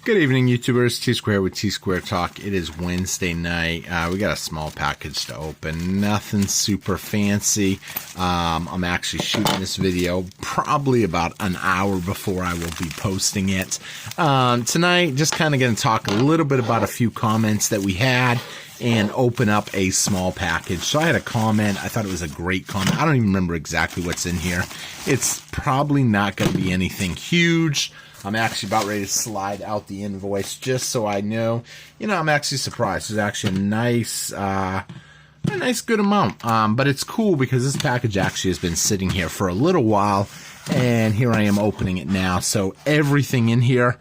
Good evening, YouTubers. Tsquare with Tsquare Talk. It is Wednesday night. We got a small package to open. Nothing super fancy. I'm actually shooting this video probably about an hour before I will be posting it. Tonight, just kind of going to talk a little bit about a few comments that we had and open up a small package. So I had a comment. I thought it was a great comment. I don't even remember exactly what's in here. It's probably not going to be anything huge. I'm actually about ready to slide out the invoice just so I know. You know, I'm actually surprised. It's actually a nice good amount. But it's cool because this package actually has been sitting here for a little while, and here I am opening it now. So everything in here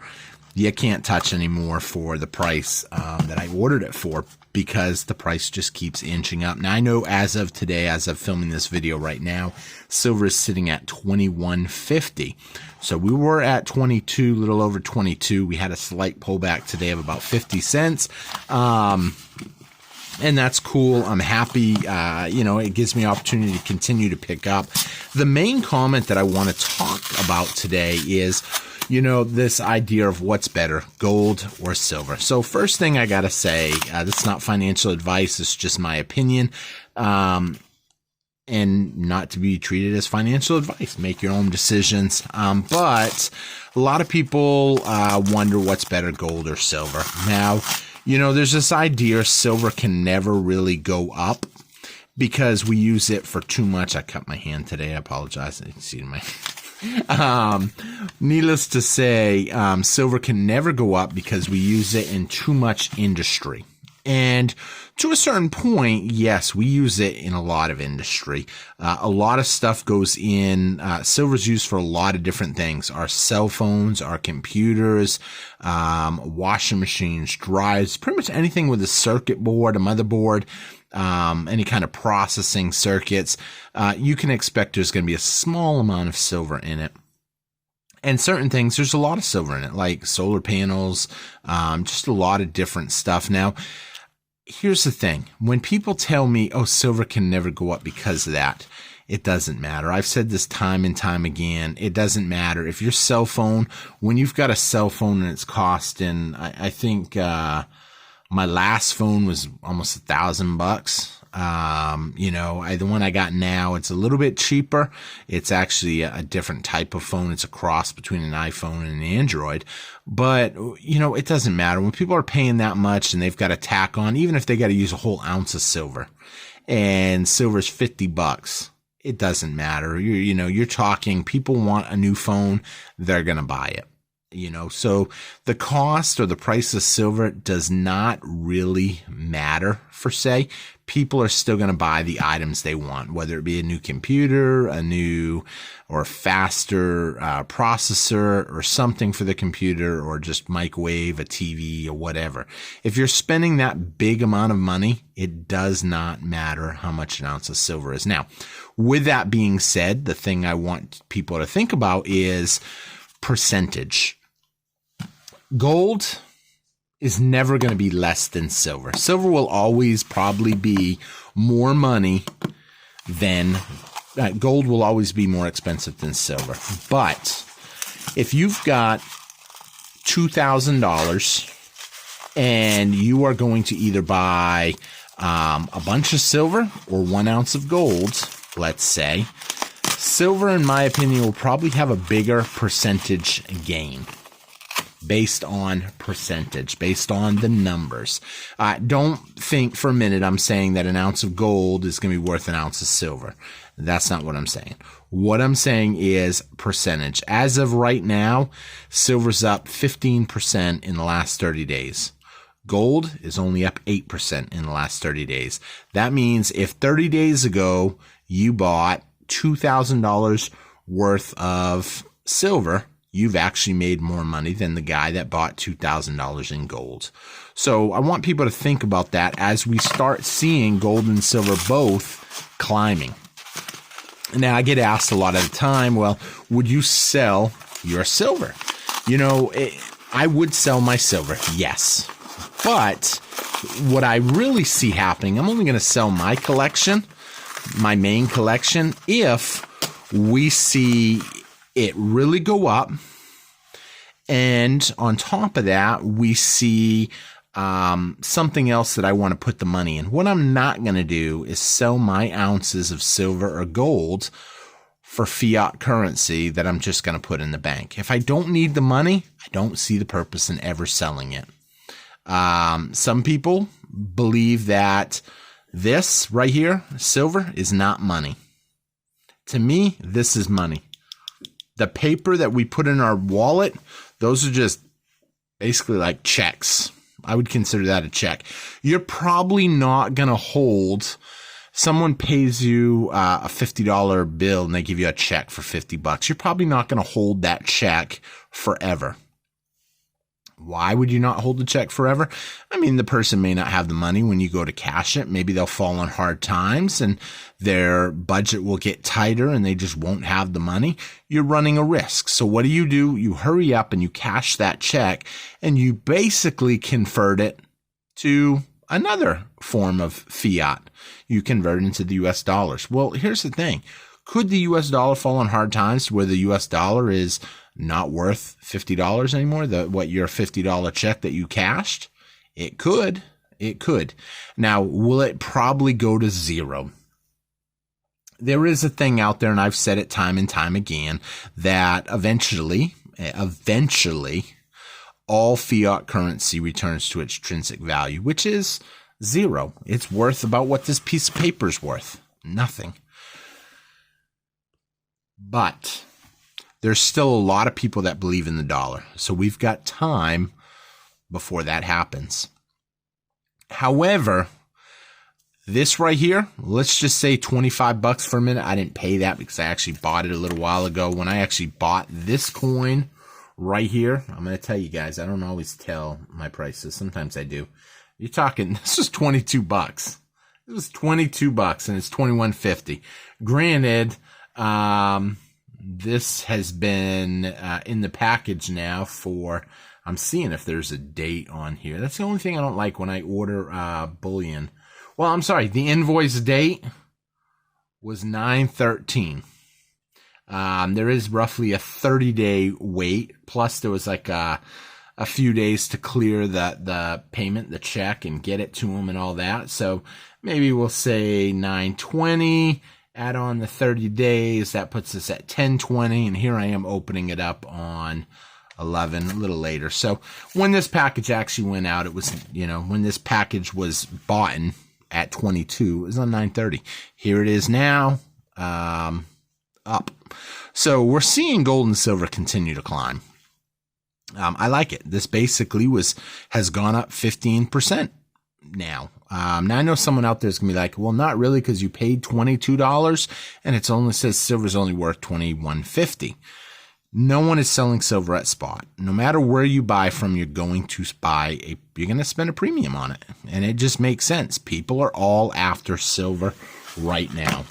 you can't touch anymore for the price that I ordered it for, because the price just keeps inching up. Now, I know as of today, as of filming this video right now, silver is sitting at $21.50. So we were at 22, a little over 22. We had a slight pullback today of about 50 cents. And that's cool. I'm happy. You know, it gives me opportunity to continue to pick up. The main comment that I want to talk about today is, you know, this idea of what's better, gold or silver. So first thing I got to say, that's not financial advice. It's just my opinion. And not to be treated as financial advice. Make your own decisions. But a lot of people wonder what's better, gold or silver. Now, you know, there's this idea silver can never really go up because we use it for too much. I cut my hand today. I apologize. I didn't see my needless to say, silver can never go up because we use it in too much industry. And to a certain point, yes, we use it in a lot of industry. A lot of stuff goes in. Silver's used for a lot of different things. Our cell phones, our computers, washing machines, drives, pretty much anything with a circuit board, a motherboard, any kind of processing circuits. You can expect there's going to be a small amount of silver in it. And certain things, there's a lot of silver in it, like solar panels, just a lot of different stuff. Now, here's the thing. When people tell me, oh, silver can never go up because of that, it doesn't matter. I've said this time and time again. It doesn't matter. If your cell phone, when you've got a cell phone and it's costing, I think my last phone was almost $1,000. You know, the one I got now, it's a little bit cheaper. It's actually a different type of phone. It's a cross between an iPhone and an Android. But, you know, it doesn't matter. When people are paying that much and they've got to tack on, even if they got to use a whole ounce of silver, and silver's $50, it doesn't matter. You know, you're talking, people want a new phone, they're going to buy it. You know, so the cost or the price of silver does not really matter per se. People are still going to buy the items they want, whether it be a new computer, a new or faster processor or something for the computer, or just microwave, a TV, or whatever. If you're spending that big amount of money, it does not matter how much an ounce of silver is. Now, with that being said, the thing I want people to think about is percentage. Gold is never going to be less than silver. Silver will always probably be more money than gold will always be more expensive than silver. But if you've got $2,000 and you are going to either buy a bunch of silver or 1 ounce of gold, let's say, silver, in my opinion, will probably have a bigger percentage gain. Based on percentage, based on the numbers. Don't think for a minute I'm saying that an ounce of gold is going to be worth an ounce of silver. That's not what I'm saying. What I'm saying is percentage. As of right now, silver's up 15% in the last 30 days. Gold is only up 8% in the last 30 days. That means if 30 days ago you bought $2,000 worth of silver, you've actually made more money than the guy that bought $2,000 in gold. So I want people to think about that as we start seeing gold and silver both climbing. Now, I get asked a lot of the time, well, would you sell your silver? You know, I would sell my silver, yes. But what I really see happening, I'm only going to sell my collection, my main collection, if we see it really go up And on top of that, we see something else that I want to put the money in. What I'm not going to do is sell my ounces of silver or gold for fiat currency that I'm just going to put in the bank. If I don't need the money, I don't see the purpose in ever selling it. Some people believe that this right here, silver, is not money. To me, this is money. The paper that we put in our wallet, those are just basically like checks. I would consider that a check. You're probably not going to hold, someone pays you a $50 bill and they give you a check for $50. You're probably not going to hold that check forever. Why would you not hold the check forever? I mean, the person may not have the money when you go to cash it. Maybe they'll fall on hard times and their budget will get tighter and they just won't have the money. You're running a risk. So what do? You hurry up and you cash that check and you basically convert it to another form of fiat. You convert it into the US dollars. Well, here's the thing. Could the US dollar fall on hard times where the US dollar is not worth $50 anymore? What your $50 check that you cashed? It could. It could. Now, will it probably go to zero? There is a thing out there, and I've said it time and time again, that eventually, all fiat currency returns to its intrinsic value, which is zero. It's worth about what this piece of paper is worth. Nothing. But there's still a lot of people that believe in the dollar. So we've got time before that happens. However, this right here, let's just say $25 for a minute. I didn't pay that because I actually bought it a little while ago. When I actually bought this coin right here, I'm going to tell you guys, I don't always tell my prices. Sometimes I do. You're talking, this was $22. It was $22 and it's $21.50. Granted, this has been in the package now for, I'm seeing if there's a date on here. That's the only thing I don't like when I order bullion. Well, I'm sorry, the invoice date was 9/13. There is roughly a 30-day wait, plus there was like a few days to clear the payment, the check, and get it to them and all that. So maybe we'll say 9/20. Add on the 30 days, that puts us at 10/20, and here I am opening it up on 11, a little later. So when this package actually went out, it was, when this package was bought at 22, it was on 9/30. Here it is now, up. So we're seeing gold and silver continue to climb. I like it. This basically has gone up 15% now. Now I know someone out there is gonna be like, well, not really, because you paid $22 and it only says silver's only worth $21.50. No one is selling silver at spot. No matter where you buy from, you're going to spend a premium on it, and it just makes sense. People are all after silver right now.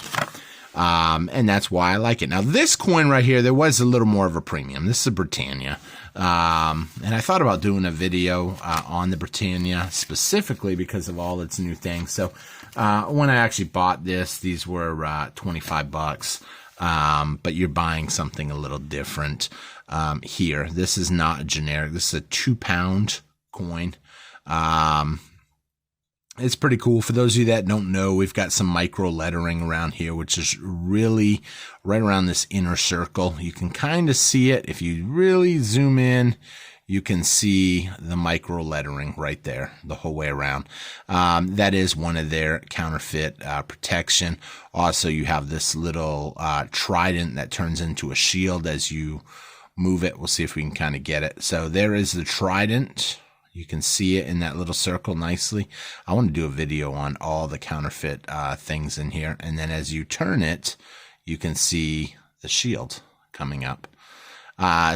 And that's why I like it. Now, this coin right here, there was a little more of a premium. This is a Britannia. And I thought about doing a video on the Britannia specifically because of all its new things. So when I actually bought this, these were $25. But you're buying something a little different here. This is not a generic. This is a 2-pound coin. It's pretty cool. For those of you that don't know, we've got some micro lettering around here, which is really right around this inner circle. You can kind of see it. If you really zoom in, you can see the micro lettering right there the whole way around. That is one of their counterfeit protection. Also, you have this little trident that turns into a shield as you move it. We'll see if we can kind of get it. So there is the trident. You can see it in that little circle nicely. I want to do a video on all the counterfeit things in here. And then as you turn it, you can see the shield coming up.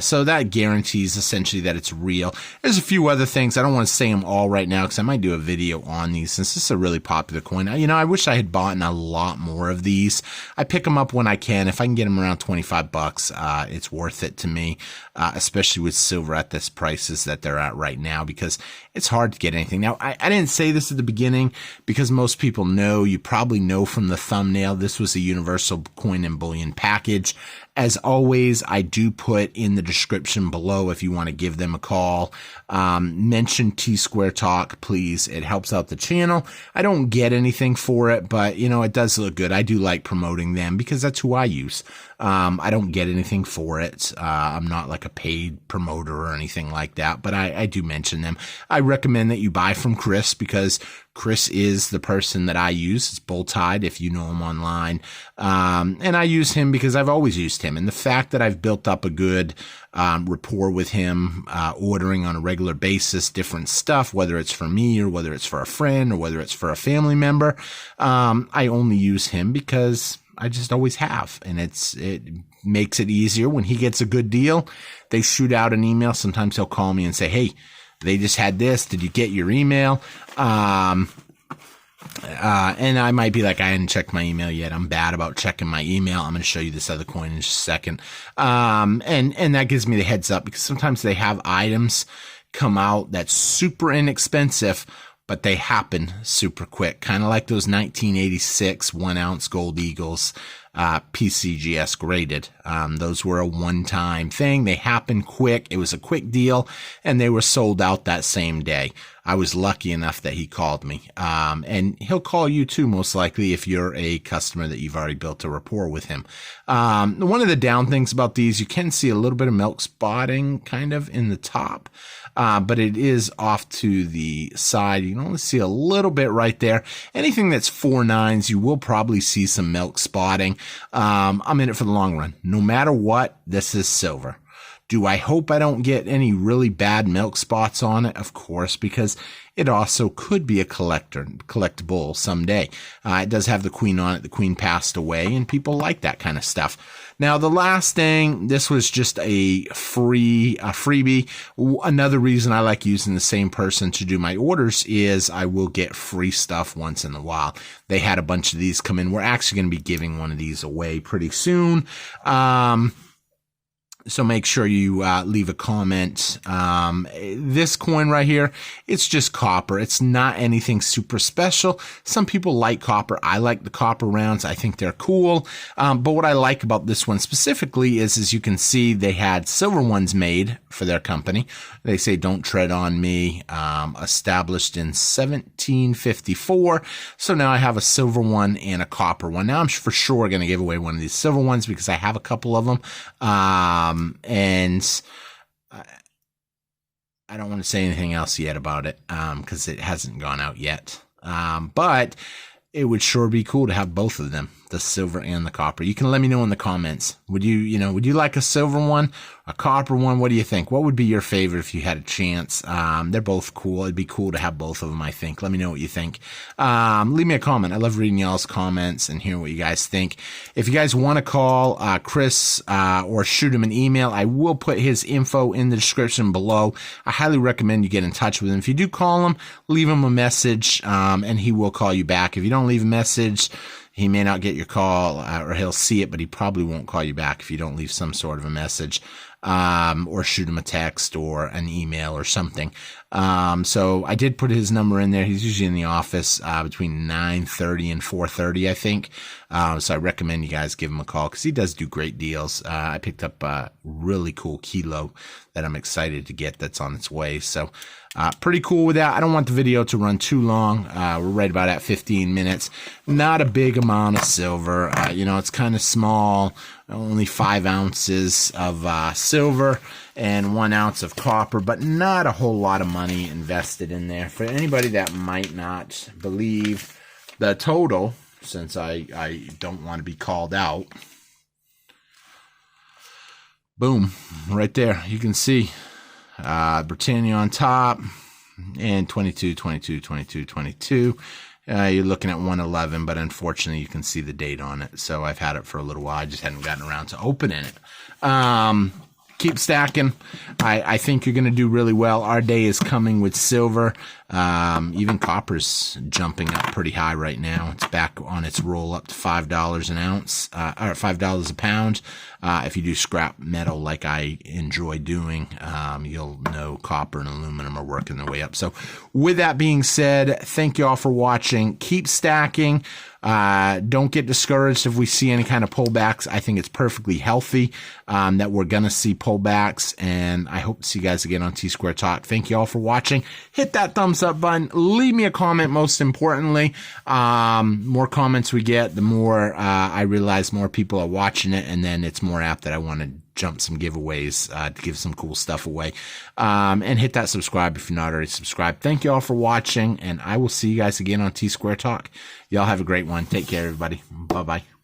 So that guarantees essentially that it's real. There's a few other things. I don't want to say them all right now because I might do a video on these since this is a really popular coin. I wish I had bought a lot more of these. I pick them up when I can. If I can get them around $25, it's worth it to me, especially with silver at this prices that they're at right now, because it's hard to get anything. Now, I didn't say this at the beginning because most people know, you probably know from the thumbnail, this was a universal coin and bullion package. As always, I do put in the description below if you want to give them a call. Mention Tsquare Talk, please. It helps out the channel. I don't get anything for it, but you know, it does look good. I do like promoting them because that's who I use. I don't get anything for it. I'm not like a paid promoter or anything like that, but I do mention them. I recommend that you buy from Chris because Chris is the person that I use. It's Bull Tide if you know him online. And I use him because I've always used him. And the fact that I've built up a good rapport with him, ordering on a regular basis, different stuff, whether it's for me or whether it's for a friend or whether it's for a family member, I only use him because I just always have. And it makes it easier when he gets a good deal. They shoot out an email. Sometimes he'll call me and say, hey, they just had this. Did you get your email? And I might be like, I hadn't checked my email yet. I'm bad about checking my email. I'm going to show you this other coin in just a second. And that gives me the heads up because sometimes they have items come out that's super inexpensive, but they happen super quick. Kind of like those 1986 1-ounce gold eagles, PCGS graded. Those were a one-time thing. They happened quick. It was a quick deal and they were sold out that same day. I was lucky enough that he called me. And he'll call you too, most likely, if you're a customer that you've already built a rapport with him. One of the down things about these, you can see a little bit of milk spotting kind of in the top. But it is off to the side. You can only see a little bit right there. Anything that's 4 9s, you will probably see some milk spotting. I'm in it for the long run. No matter what, this is silver. Do I hope I don't get any really bad milk spots on it? Of course, because it also could be a collectible someday. It does have the queen on it. The queen passed away, and people like that kind of stuff. Now, the last thing, this was just a freebie. Another reason I like using the same person to do my orders is I will get free stuff once in a while. They had a bunch of these come in. We're actually going to be giving one of these away pretty soon. So make sure you leave a comment. This coin right here, it's just copper. It's not anything super special. Some people like copper. I like the copper rounds. I think they're cool. But what I like about this one specifically is, as you can see, they had silver ones made for their company. They say, "Don't tread on me," established in 1754. So now I have a silver one and a copper one. Now I'm for sure going to give away one of these silver ones because I have a couple of them. And I don't want to say anything else yet about it, because it hasn't gone out yet. But it would sure be cool to have both of them, the silver and the copper. You can let me know in the comments. Would you like a silver one, a copper one? What do you think? What would be your favorite if you had a chance? They're both cool. It'd be cool to have both of them, I think. Let me know what you think. Leave me a comment. I love reading y'all's comments and hearing what you guys think. If you guys want to call Chris or shoot him an email, I will put his info in the description below. I highly recommend you get in touch with him. If you do call him, leave him a message, and he will call you back. If you don't leave a message, he may not get your call, or he'll see it, but he probably won't call you back if you don't leave some sort of a message, or shoot him a text or an email or something. So I did put his number in there. He's usually in the office between 9:30 and 4:30, I think. So I recommend you guys give him a call because he does do great deals. I picked up a really cool kilo that I'm excited to get that's on its way. So pretty cool with that. I don't want the video to run too long. We're right about at 15 minutes. Not a big amount of silver. It's kind of small. Only 5 ounces of silver and 1 ounce of copper, but not a whole lot of money invested in there. For anybody that might not believe the total, since I don't want to be called out. Boom, right there. You can see Britannia on top and 22, 22, 22, 22. You're looking at 111, but unfortunately you can see the date on it. So I've had it for a little while. I just hadn't gotten around to opening it. Keep stacking. I think you're going to do really well. Our day is coming with silver. Even copper's jumping up pretty high right now. It's back on its roll up to $5 an ounce, or $5 a pound. If you do scrap metal like I enjoy doing, you'll know copper and aluminum are working their way up. So with that being said, thank you all for watching. Keep stacking. Don't get discouraged if we see any kind of pullbacks. I think it's perfectly healthy that we're going to see pullbacks, and I hope to see you guys again on T-Square Talk. Thank you all for watching. Hit that thumbs up button. Leave me a comment, most importantly. More comments we get, the more I realize more people are watching it, and then it's more apt that I want to jump some giveaways to give some cool stuff away. And hit that subscribe if you're not already subscribed. Thank you all for watching, and I will see you guys again on T-Square Talk. Y'all have a great one. Take care, everybody. Bye-bye.